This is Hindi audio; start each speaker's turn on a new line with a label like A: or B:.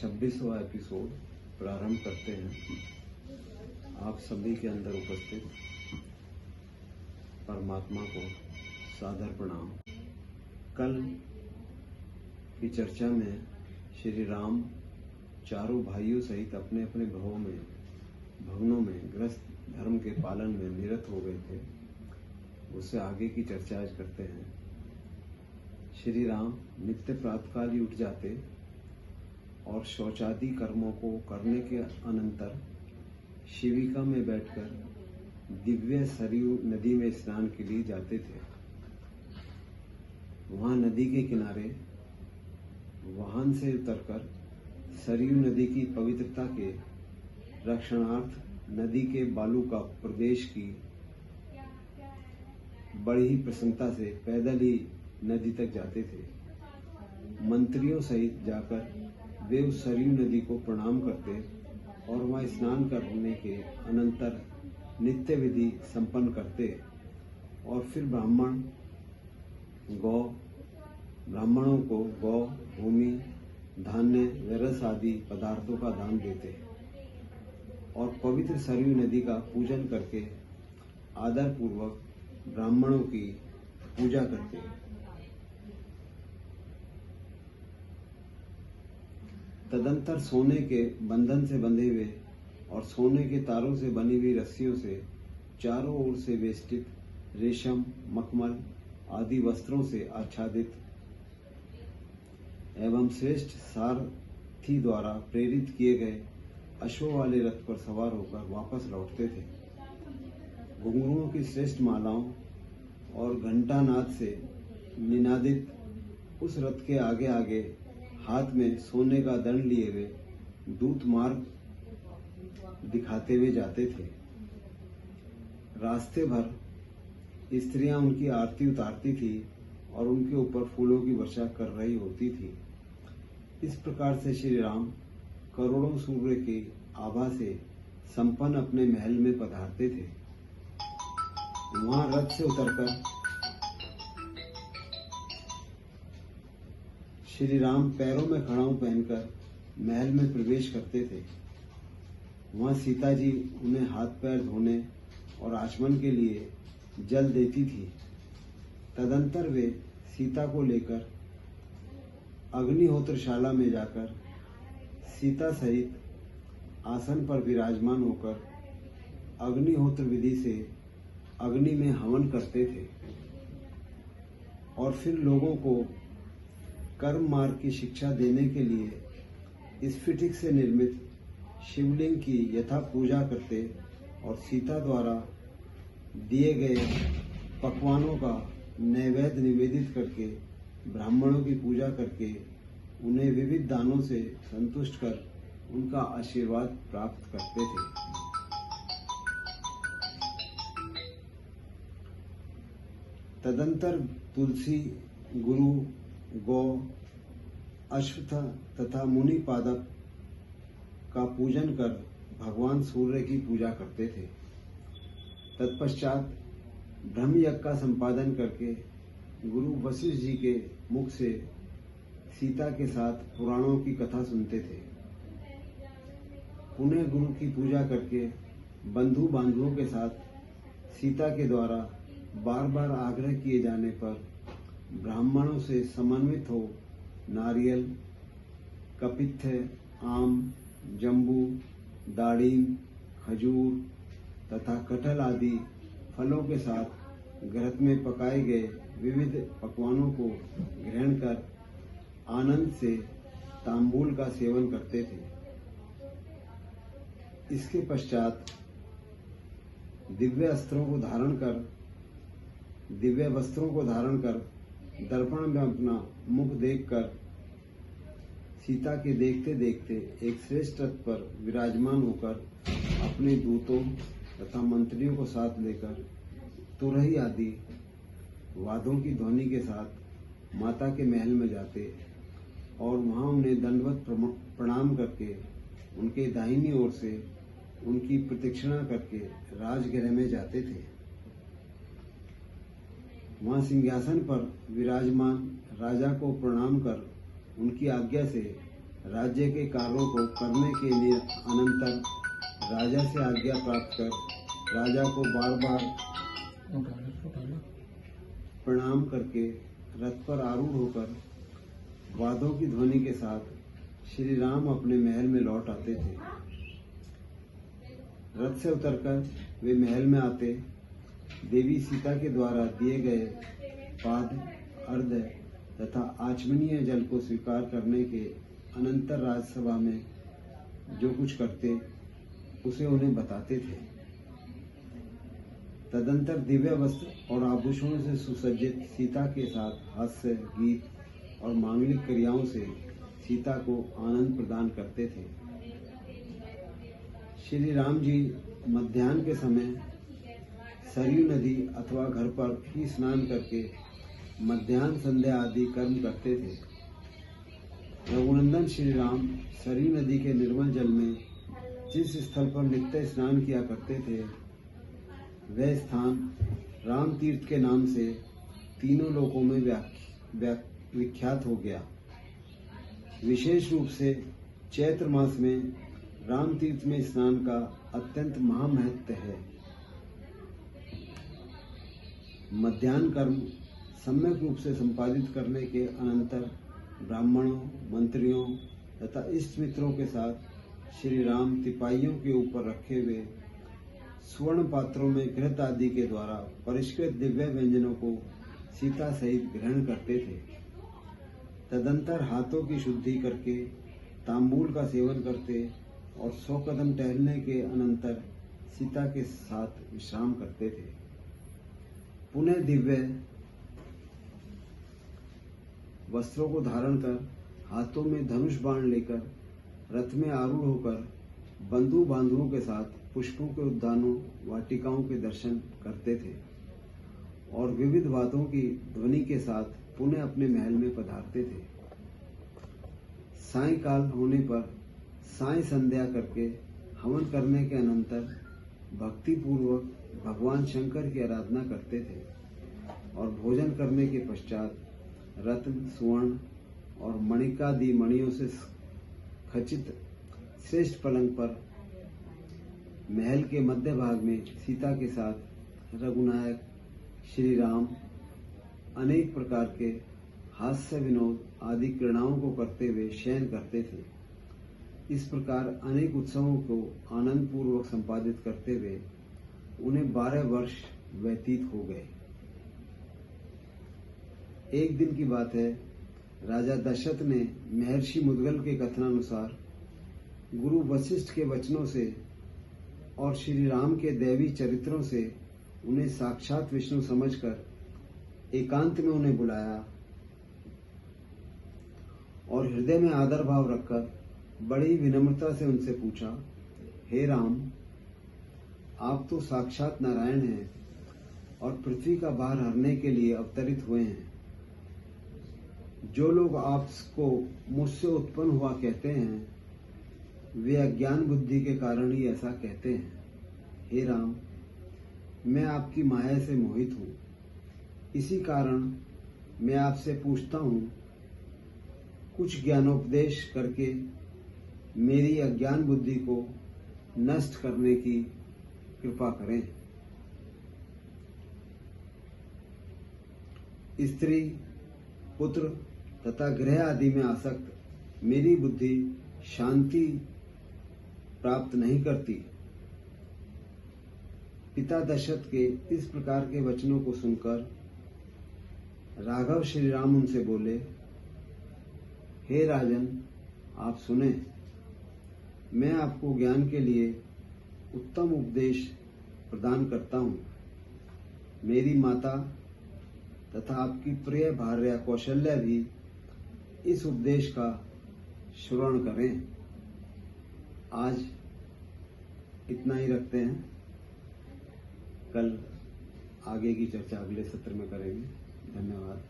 A: 26वां एपिसोड प्रारंभ करते हैं। आप सभी के अंदर उपस्थित परमात्मा को सादर प्रणाम। कल की चर्चा में श्री राम चारों भाइयों सहित अपने अपने भवनों में गृहस्थ धर्म के पालन में निरत हो गए थे। उससे आगे की चर्चा आज करते हैं। श्री राम नित्य प्रातःकाल ही उठ जाते और शौचादि कर्मों को करने के अनंतर शिविका में बैठकर दिव्य सरयू नदी में स्नान के लिए जाते थे। वहां नदी के किनारे वाहन से उतरकर सरयू नदी की पवित्रता के रक्षणार्थ नदी के बालू का प्रदेश की बड़ी ही प्रसन्नता से पैदल ही नदी तक जाते थे। मंत्रियों सहित जाकर वे उस सरयू नदी को प्रणाम करते और वहां स्नान करने के अनंतर नित्य विधि संपन्न करते और फिर ब्राह्मणों को गौ, भूमि, धान्य व रस आदि पदार्थों का दान देते और पवित्र सरयू नदी का पूजन करके आदर पूर्वक ब्राह्मणों की पूजा करते। तदंतर सोने के बंधन से बंधे हुए और सोने के तारों से बनी हुई रस्सियों से चारों ओर से वेष्टित रेशम, मखमल आदि वस्त्रों से आच्छादित एवं श्रेष्ठ सारथी द्वारा प्रेरित किए गए अश्वों वाले रथ पर सवार होकर वापस लौटते थे। घुंघरुओं की श्रेष्ठ मालाओं और घंटानाद से निनादित उस रथ के आगे आगे हाथ में सोने का दंड लिए हुए दूत मार्ग दिखाते हुए जाते थे। रास्ते भर स्त्रियां उनकी आरती उतारती थी और उनके ऊपर फूलों की वर्षा कर रही होती थी। इस प्रकार से श्री राम करोड़ों सूर्य की आभा से संपन्न अपने महल में पधारते थे। वहां रथ से उतरकर श्री राम पैरों में खड़ाऊ पहनकर महल में प्रवेश करते थे। वहां सीता जी उन्हें हाथ पैर धोने और आचमन के लिए जल देती थी। तदंतर वे सीता को लेकर अग्निहोत्रशाला में जाकर सीता सहित आसन पर विराजमान होकर अग्निहोत्र विधि से अग्नि में हवन करते थे और फिर लोगों को कर्म मार्ग की शिक्षा देने के लिए स्फटिक से निर्मित शिवलिंग की यथा पूजा करते और सीता द्वारा दिए गए पकवानों का नैवेद्य निवेदित करके ब्राह्मणों की पूजा करके उन्हें विविध दानों से संतुष्ट कर उनका आशीर्वाद प्राप्त करते थे। तदंतर तुलसी, गुरु, गौ, अश्वत्थ तथा मुनि पादप का पूजन कर भगवान सूर्य की पूजा करते थे। तत्पश्चात ब्रह्मयज्ञ का संपादन करके गुरु वशिष्ठ जी के मुख से सीता के साथ पुराणों की कथा सुनते थे। पुनः गुरु की पूजा करके बंधु बांधवों के साथ सीता के द्वारा बार बार आग्रह किए जाने पर ब्राह्मणों से समन्वित हो नारियल, कपित्थ, आम, जम्बू, दाड़िम, खजूर तथा कटहल आदि फलों के साथ घृत में पकाए गए विविध पकवानों को ग्रहण कर आनंद से तांबूल का सेवन करते थे। इसके पश्चात दिव्य वस्त्रों को धारण कर दर्पण में अपना मुख देखकर सीता के देखते देखते एक श्रेष्ठ रथ पर विराजमान होकर अपने दूतों तथा मंत्रियों को साथ लेकर तुरही आदि वाद्यों की ध्वनि के साथ माता के महल में जाते और वहां उन्हें दंडवत प्रणाम करके उनके दाहिनी ओर से उनकी प्रदक्षिणा करके राजगृह में जाते थे। वहां सिंहासन पर विराजमान राजा को प्रणाम कर उनकी आज्ञा से राज्य के कार्यों को करने के लिए अनंतर राजा से आज्ञा प्राप्त कर राजा को बार बार प्रणाम करके रथ पर आरूढ़ होकर वाद्यों की ध्वनि के साथ श्री राम अपने महल में लौट आते थे। रथ से उतरकर वे महल में आते देवी सीता के द्वारा दिए गए पाद अर्घ्य तथा आचमनीय जल को स्वीकार करने के अनंतर राजसभा में जो कुछ करते उसे उन्हें बताते थे। तदंतर दिव्य वस्त्र और आभूषणों से सुसज्जित सीता के साथ हास्य गीत और मांगलिक क्रियाओं से सीता को आनंद प्रदान करते थे। श्री राम जी मध्याह्न के समय सरयू नदी अथवा घर पर ही स्नान करके मध्याह्न संध्या आदि कर्म करते थे। रघुनंदन श्री राम सरयू नदी के निर्मल जल में जिस स्थल पर नित्य स्नान किया करते थे वह स्थान राम तीर्थ के नाम से तीनों लोकों में विख्यात हो गया। विशेष रूप से चैत्र मास में राम तीर्थ में स्नान का अत्यंत महामहत्व है। मध्याह्न कर्म सम्यक रूप से संपादित करने के अनंतर ब्राह्मणों, मंत्रियों तथा इष्ट मित्रों के साथ श्री राम तिपाहियों के ऊपर रखे हुए स्वर्ण पात्रों में घृत आदि के द्वारा परिष्कृत दिव्य व्यंजनों को सीता सहित ग्रहण करते थे। तदंतर हाथों की शुद्धि करके तांबूल का सेवन करते और 100 कदम टहलने के अनंतर सीता के साथ विश्राम करते थे। पुनः दिव्य वस्त्रों को धारण कर हाथों में धनुष बाण लेकर रथ में आरूढ़ होकर बंधु बांधवों के साथ पुष्पों के उद्यानों वाटिकाओं के दर्शन करते थे और विविध वाद्यों की ध्वनि के साथ पुनः अपने महल में पधारते थे। सायंकाल होने पर साय संध्या करके हवन करने के अनंतर भक्ति पूर्वक भगवान शंकर की आराधना करते थे और भोजन करने के पश्चात रत्न, स्वर्ण और मणिकादि मणियों से खचित श्रेष्ठ पलंग पर महल के मध्य भाग में सीता के साथ रघुनायक श्री राम अनेक प्रकार के हास्य विनोद आदि क्रीड़ाओं को करते हुए शयन करते थे। इस प्रकार अनेक उत्सवों को आनंद पूर्वक संपादित करते हुए उन्हें 12 वर्ष व्यतीत हो गए। एक दिन की बात है, राजा दशरथ ने महर्षि मुद्गल के कथनानुसार गुरु वशिष्ठ के वचनों से और श्री राम के दैवी चरित्रों से उन्हें साक्षात विष्णु समझकर एकांत में उन्हें बुलाया और हृदय में आदर भाव रखकर बड़ी विनम्रता से उनसे पूछा, हे राम, आप तो साक्षात नारायण हैं और पृथ्वी का भार हरने के लिए अवतरित हुए हैं। जो लोग आपको मुझसे उत्पन्न हुआ कहते हैं वे अज्ञान बुद्धि के कारण ही ऐसा कहते हैं। हे राम, मैं आपकी माया से मोहित हूँ, इसी कारण मैं आपसे पूछता हूँ, कुछ ज्ञानोपदेश करके मेरी अज्ञान बुद्धि को नष्ट करने की कृपा करें। स्त्री, पुत्र तथा गृह आदि में आसक्त मेरी बुद्धि शांति प्राप्त नहीं करती। पिता दशरथ के इस प्रकार के वचनों को सुनकर राघव श्री राम उनसे बोले, हे राजन, आप सुने, मैं आपको ज्ञान के लिए उत्तम उपदेश प्रदान करता हूँ। मेरी माता तथा आपकी प्रिय भार्या कौशल्या भी इस उपदेश का श्रवण करें। आज इतना ही रखते हैं, कल आगे की चर्चा अगले सत्र में करेंगे। धन्यवाद।